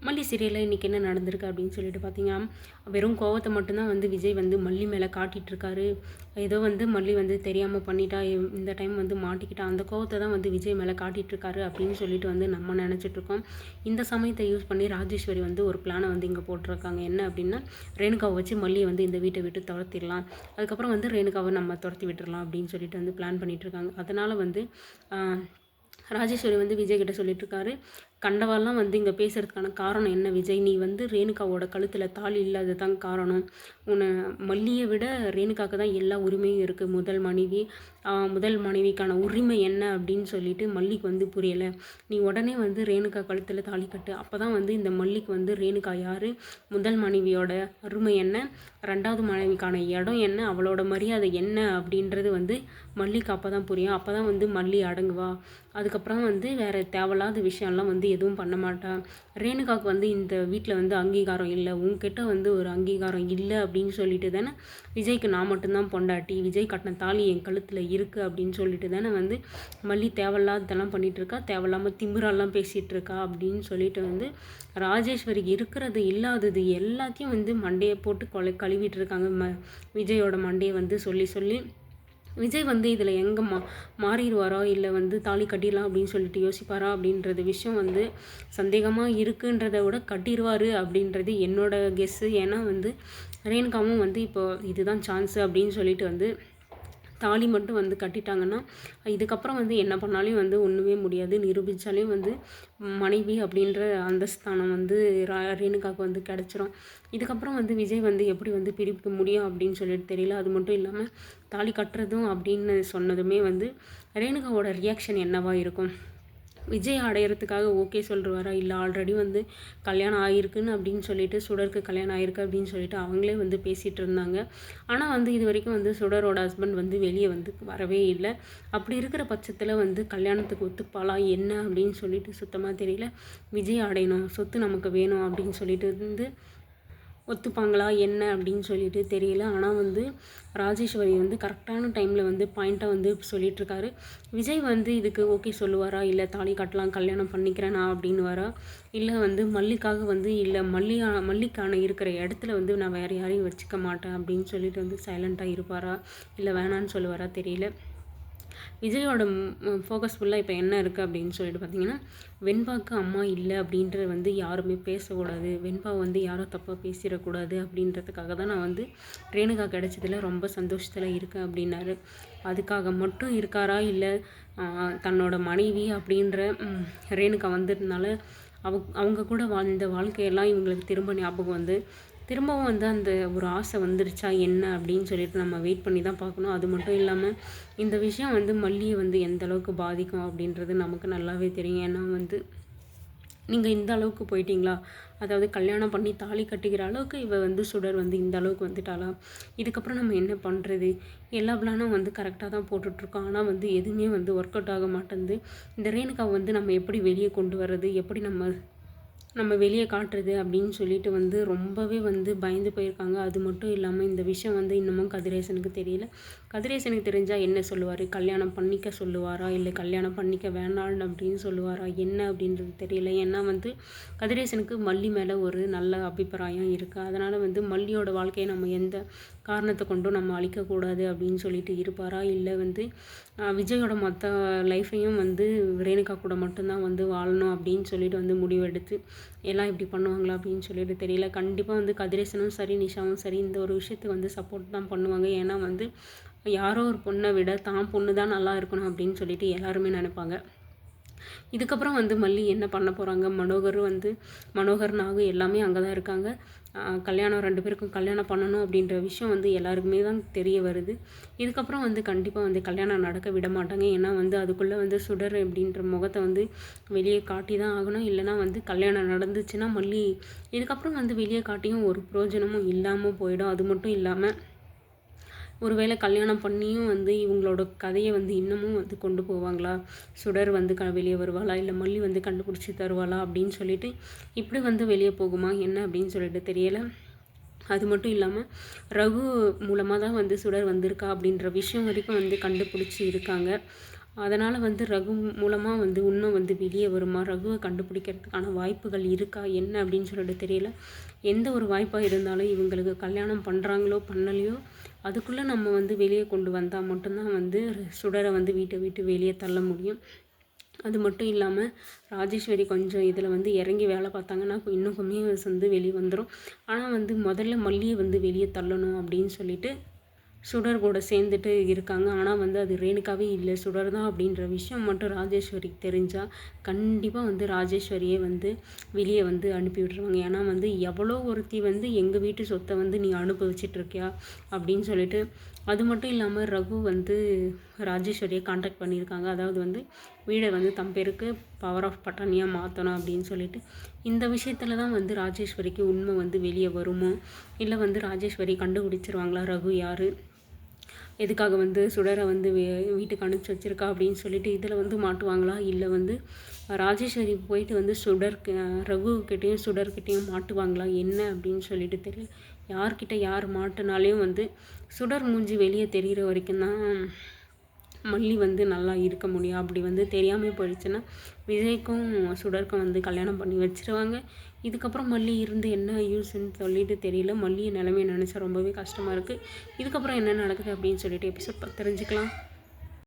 மல்லி சீரியலில் இன்றைக்கி என்ன நடந்திருக்கு அப்படின்னு சொல்லிட்டு பார்த்தீங்கன்னா, வெறும் கோவத்தை மட்டும்தான் வந்து விஜய் வந்து மல்லி மேலே காட்டிகிட்ருக்காரு. ஏதோ வந்து மல்லி வந்து தெரியாமல் பண்ணிட்டா, இந்த டைம் வந்து மாட்டிக்கிட்டா, அந்த கோவத்தை தான் வந்து விஜய் மேலே காட்டிகிட்ருக்காரு அப்படின்னு சொல்லிட்டு வந்து நம்ம நினச்சிட்ருக்கோம். இந்த சமயத்தை யூஸ் பண்ணி ராஜேஸ்வரி வந்து ஒரு பிளானை வந்து இங்கே போட்டிருக்காங்க. என்ன அப்படின்னா, ரேணுகாவை வச்சு மல்லியை வந்து இந்த வீட்டை விட்டு துரத்திடலாம், அதுக்கப்புறம் வந்து ரேணுகாவை நம்ம துரத்தி விட்டுடலாம் அப்படின்னு சொல்லிட்டு வந்து பிளான் பண்ணிகிட்ருக்காங்க. அதனால் வந்து ராஜேஸ்வரி வந்து விஜய் கிட்ட சொல்லிட்டுருக்காரு, கண்டவாலாம் வந்து இங்கே பேசுகிறதுக்கான காரணம் என்ன விஜய்? நீ வந்து ரேணுகாவோட கழுத்தில் தாலி இல்லாதது தான் காரணம். உன்னை மல்லியை விட ரேணுகாவுக்கு தான் எல்லா உரிமையும் இருக்குது. முதல் மனைவிக்கான உரிமை என்ன அப்படின்னு சொல்லிட்டு மல்லிக்கு வந்து புரியலை. நீ உடனே வந்து ரேணுகா கழுத்தில் தாலி கட்டு. அப்போ தான் வந்து இந்த மல்லிக்கு வந்து ரேணுகா யார், முதல் மனைவியோட அருமை என்ன, ரெண்டாவது மனைவிக்கான இடம் என்ன, அவளோட மரியாதை என்ன அப்படின்றது வந்து மல்லிக்கு அப்போ தான் புரியும். அப்போ தான் வந்து மல்லி அடங்குவா. அதுக்கப்புறம் வந்து வேறு தேவையில்லாத விஷயம்லாம் வந்து எதுவும் பண்ண மாட்டான். ரேணுகாவுக்கு வந்து இந்த வீட்டில் வந்து அங்கீகாரம் இல்லை, உங்ககிட்ட வந்து ஒரு அங்கீகாரம் இல்லை அப்படின்னு சொல்லிட்டு தானே விஜய்க்கு நான் மட்டும்தான் பொண்டாட்டி, விஜய் கட்டின தாலி என் கழுத்தில் இருக்குது அப்படின்னு சொல்லிட்டு தானே வந்து மல்லி தேவையில்லாததெல்லாம் பண்ணிகிட்ருக்கா, தேவையில்லாமல் திமிரெல்லாம் பேசிகிட்டு இருக்கா அப்படின்னு சொல்லிட்டு வந்து ராஜேஸ்வரிக்கு இருக்கிறது இல்லாதது எல்லாத்தையும் வந்து மண்டையை போட்டு கழுவிட்டு இருக்காங்க. விஜயோட மண்டையை வந்து சொல்லி சொல்லி விஜய் வந்து இதில் எங்கே மாறிடுவாரா, இல்லை வந்து தாலி கட்டிடலாம் அப்படின்னு சொல்லிட்டு யோசிப்பாரா அப்படின்றது விஷயம் வந்து சந்தேகமாக இருக்குன்றதை விட கட்டிடுவார் அப்படின்றது என்னோட கெஸ்ஸு. ஏன்னா வந்து ரேணுகாவும் வந்து இப்போ இதுதான் சான்ஸு அப்படின்னு சொல்லிட்டு வந்து தாலி மட்டும் வந்து கட்டிட்டாங்கன்னா இதுக்கப்புறம் வந்து என்ன பண்ணாலும் வந்து ஒன்றுமே முடியாது. நிரூபித்தாலே வந்து மனைவி அப்படின்ற அந்தஸ்தானம் வந்து ரேணுகாவுக்கு வந்து கிடச்சிரும். இதுக்கப்புறம் வந்து விஜய் வந்து எப்படி வந்து பிரிக்க முடியும் அப்படின்னு சொல்லிட்டு தெரியல. அது மட்டும் இல்லாமல் தாலி கட்டுறதும் அப்படின்னு சொன்னதுமே வந்து ரேணுகாவோட ரியாக்ஷன் என்னவாக இருக்கும்? விஜய் அடையிறதுக்காக ஓகே சொல்லுவாரா, இல்லை ஆல்ரெடி வந்து கல்யாணம் ஆகிருக்குன்னு அப்படின்னு சொல்லிட்டு சுடருக்கு கல்யாணம் ஆகிருக்கு அப்படின்னு சொல்லிட்டு அவங்களே வந்து பேசிகிட்டு இருந்தாங்க. ஆனால் வந்து இது வரைக்கும் வந்து சுடரோட ஹஸ்பண்ட் வந்து வெளியே வந்து வரவே இல்லை. அப்படி இருக்கிற பட்சத்தில் வந்து கல்யாணத்துக்கு ஒத்துப்பாளா என்ன அப்படின்னு சொல்லிட்டு சுத்தமாக தெரியல. விஜய் அடையணும், சொத்து நமக்கு வேணும் அப்படின்னு சொல்லிட்டு வந்து ஒத்துப்பாங்களா என்ன அப்படின்னு சொல்லிட்டு தெரியல. ஆனால் வந்து ராஜேஸ்வரி வந்து கரெக்டான டைமில் வந்து பாயிண்ட்டாக வந்து சொல்லிகிட்ருக்காரு. விஜய் வந்து இதுக்கு ஓகே சொல்லுவாரா, இல்லை தாலி கட்டலாம் கல்யாணம் பண்ணிக்கிறேன் நான் அப்படின்னு வரா, இல்லை வந்து மல்லிக்காக வந்து இல்லை மல்லிக்கான இருக்கிற இடத்துல வந்து நான் வேறு யாரையும் வச்சுக்க மாட்டேன் அப்படின்னு சொல்லிட்டு வந்து சைலண்ட்டாக இருப்பாரா, இல்லை வேணான்னு சொல்லுவாரா தெரியல. விஜயோட ஃபோக்கஸ் ஃபுல்லாக இப்போ என்ன இருக்குது அப்படின்னு சொல்லிட்டு பார்த்தீங்கன்னா, வெண்பாவுக்கு அம்மா இல்லை அப்படின்றது வந்து யாருமே பேசக்கூடாது, வெண்பாவை வந்து யாரும் தப்பாக பேசிடக்கூடாது அப்படின்றதுக்காக தான் நான் வந்து ரேணுகா கிடைச்சதில் ரொம்ப சந்தோஷத்தில் இருக்கேன் அப்படின்னாரு. அதுக்காக மட்டும் இருக்காரா, இல்லை தன்னோட மனைவி அப்படின்ற ரேணுகா வந்ததுனால அவங்க கூட வாழ்ந்த வாழ்க்கையெல்லாம் இவங்களுக்கு திரும்ப ஞாபகம் வந்து திரும்பவும் வந்து அந்த ஒரு ஆசை வந்துருச்சா என்ன அப்படின்னு சொல்லிட்டு நம்ம வெயிட் பண்ணி தான் பார்க்கணும். அது மட்டும் இல்லாமல் இந்த விஷயம் வந்து மல்லியை வந்து எந்த அளவுக்கு பாதிக்கும் அப்படின்றது நமக்கு நல்லாவே தெரியும். ஏன்னா வந்து நீங்கள் இந்த அளவுக்கு போயிட்டீங்களா, அதாவது கல்யாணம் பண்ணி தாலி கட்டிக்கிற அளவுக்கு இவ வந்து சுடர் வந்து இந்த அளவுக்கு வந்துட்டாளா, இதுக்கப்புறம் நம்ம என்ன பண்ணுறது? எல்லா பிளானும் வந்து கரெக்டாக தான் போட்டுட்ருக்கோம், ஆனால் வந்து எதுவுமே வந்து ஒர்க் அவுட் ஆக மாட்டேங்குது. இந்த ரேணுகாவை வந்து நம்ம எப்படி வெளியே கொண்டு வர்றது, எப்படி நம்ம வெளியே காட்டுறது அப்படின்னு சொல்லிட்டு வந்து ரொம்பவே வந்து பயந்து போயிருக்காங்க. அது மட்டும் இல்லாமல் இந்த விஷயம் வந்து இன்னமும் கதிரேசனுக்கு தெரியல. கதிரேசனுக்கு தெரிஞ்சால் என்ன சொல்லுவார்? கல்யாணம் பண்ணிக்க சொல்லுவாரா, இல்லை கல்யாணம் பண்ணிக்க வேணாம் அப்படின்னு சொல்லுவாரா, என்ன அப்படின்றது தெரியல. ஏன்னா வந்து கதிரேசனுக்கு மல்லி மேலே ஒரு நல்ல அபிப்பிராயம் இருக்குது. அதனால் வந்து மல்லியோட வாழ்க்கையை நம்ம எந்த காரணத்தை கொண்டும் நம்ம அழிக்கக்கூடாது அப்படின்னு சொல்லிட்டு இருப்பாரா, இல்லை வந்து விஜயோட மொத்த லைஃப்பையும் வந்து ரேணுகா கூட மட்டும்தான் வந்து வாழணும் அப்படின்னு சொல்லிட்டு வந்து முடிவெடுத்து எல்லாம் இப்படி பண்ணுவாங்களா அப்படின்னு சொல்லிட்டு தெரியல. கண்டிப்பாக வந்து கதிரேசனும் சரி, நிஷாவும் சரி இந்த ஒரு விஷயத்துக்கு வந்து சப்போர்ட் தான் பண்ணுவாங்க. ஏன்னா வந்து யாரோ ஒரு பொண்ணை விட தான் பொண்ணு தான் நல்லா இருக்கணும் அப்படின்னு சொல்லிட்டு எல்லாருமே நினைப்பாங்க. இதுக்கப்புறம் வந்து மல்லி என்ன பண்ண போகிறாங்க? மனோகர் நாகு எல்லாமே அங்கே தான் இருக்காங்க. கல்யாணம் 2 பேருக்கும் கல்யாணம் பண்ணணும் அப்படின்ற விஷயம் வந்து எல்லாருக்குமே தான் தெரிய வருது. இதுக்கப்புறம் வந்து கண்டிப்பாக வந்து கல்யாணம் நடக்க விட மாட்டாங்க. ஏன்னா வந்து அதுக்குள்ளே வந்து சுடர் அப்படின்ற முகத்தை வந்து வெளியே காட்டி தான் ஆகணும். இல்லைனா வந்து கல்யாணம் நடந்துச்சுன்னா மல்லி இதுக்கப்புறம் வந்து வெளியே காட்டியும் ஒரு பிரயோஜனமும் இல்லாமல் போயிடும். அது மட்டும் இல்லாமல் ஒருவேளை கல்யாணம் பண்ணியும் வந்து இவங்களோட கதையை வந்து இன்னமும் வந்து கொண்டு போவாங்களா, சுடர் வந்து வெளியே வருவாளா, இல்லை மல்லி வந்து கண்டுபிடிச்சி தருவாளா அப்படின்னு சொல்லிட்டு இப்படி வந்து வெளியே போகுமா என்ன அப்படின்னு சொல்லிட்டு தெரியலை. அது மட்டும் இல்லாமல் ரகு மூலமாக தான் வந்து சுடர் வந்திருக்கா அப்படின்ற விஷயம் வரைக்கும் வந்து கண்டுபிடிச்சி இருக்காங்க. அதனால் வந்து ரகு மூலமாக வந்து உண்மை வந்து வெளியே வருமா, ரகுவை கண்டுபிடிக்கிறதுக்கான வாய்ப்புகள் இருக்கா என்ன அப்படின்னு சொல்லிட்டு தெரியல. எந்த ஒரு வாய்ப்பாக இருந்தாலும் இவங்களுக்கு கல்யாணம் பண்ணுறாங்களோ பண்ணலையோ அதுக்குள்ளே நம்ம வந்து வெளியே கொண்டு வந்தால் மட்டும்தான் வந்து சுடரை வந்து வீட்டை விட்டு வெளியே தள்ள முடியும். அது மட்டும் இல்லாமல் ராஜேஸ்வரி கொஞ்சம் இதில் வந்து இறங்கி வேலை பார்த்தாங்கன்னா இன்னும் வந்து வெளியே வந்துடும். ஆனால் வந்து முதல்ல மல்லியை வந்து வெளியே தள்ளணும் அப்படின்னு சொல்லிட்டு சுடர் கூட சேர்ந்துட்டு இருக்காங்க. ஆனால் வந்து அது ரேணுகாவே இல்லை, சுடர் தான் அப்படின்ற விஷயம் மட்டும் ராஜேஸ்வரிக்கு தெரிஞ்சால் கண்டிப்பாக வந்து ராஜேஸ்வரியே வந்து வெளியே வந்து அனுப்பி விட்ருவாங்க. ஏன்னா வந்து எவ்வளோ ஒருத்தி வந்து எங்கள் வீட்டு சொத்தை வந்து நீ அனுபவிச்சிட்ருக்கியா அப்படின்னு சொல்லிட்டு. அது மட்டும் இல்லாமல் ரகு வந்து ராஜேஸ்வரியை காண்டாக்ட் பண்ணியிருக்காங்க. அதாவது வந்து வீடை வந்து தம் பேருக்கு பவர் ஆஃப் பட்டானியாக மாற்றணும் அப்படின்னு சொல்லிட்டு. இந்த விஷயத்தில் தான் வந்து ராஜேஸ்வரிக்கு உண்மை வந்து வெளியே வருமோ, இல்லை வந்து ராஜேஸ்வரி கண்டுபிடிச்சிருவாங்களா ரகு யார், எதுக்காக வந்து சுடரை வந்து வீட்டுக்கு அனுப்பிச்சி வச்சுருக்கா அப்படின்னு சொல்லிட்டு இதில் வந்து மாட்டுவாங்களா, இல்லை வந்து ராஜேஸ்வரி போயிட்டு வந்து ரகுக்கிட்டேயும் சுடர்கிட்டையும் மாட்டுவாங்களா என்ன அப்படின்னு சொல்லிட்டு தெரியல. யார்கிட்ட யார் மாட்டினாலையும் வந்து சுடர் மூஞ்சி வெளியே தெரிகிற வரைக்கும் தான் மல்லி வந்து நல்லா இருக்க முடியும். அப்படி வந்து தெரியாமல் போயிடுச்சுன்னா விஜய்க்கும் சுடருக்கும் வந்து கல்யாணம் பண்ணி வச்சுருவாங்க. இதுக்கப்புறம் மல்லி இருந்து என்ன யூஸ்ன்னு சொல்லிட்டு தெரியல. மல்லியை நிலைமையை நினச்சா ரொம்பவே கஷ்டமாக இருக்குது. இதுக்கப்புறம் என்ன நடக்குது அப்படின்னு சொல்லிட்டு எபிசோட் தெரிஞ்சுக்கலாம்.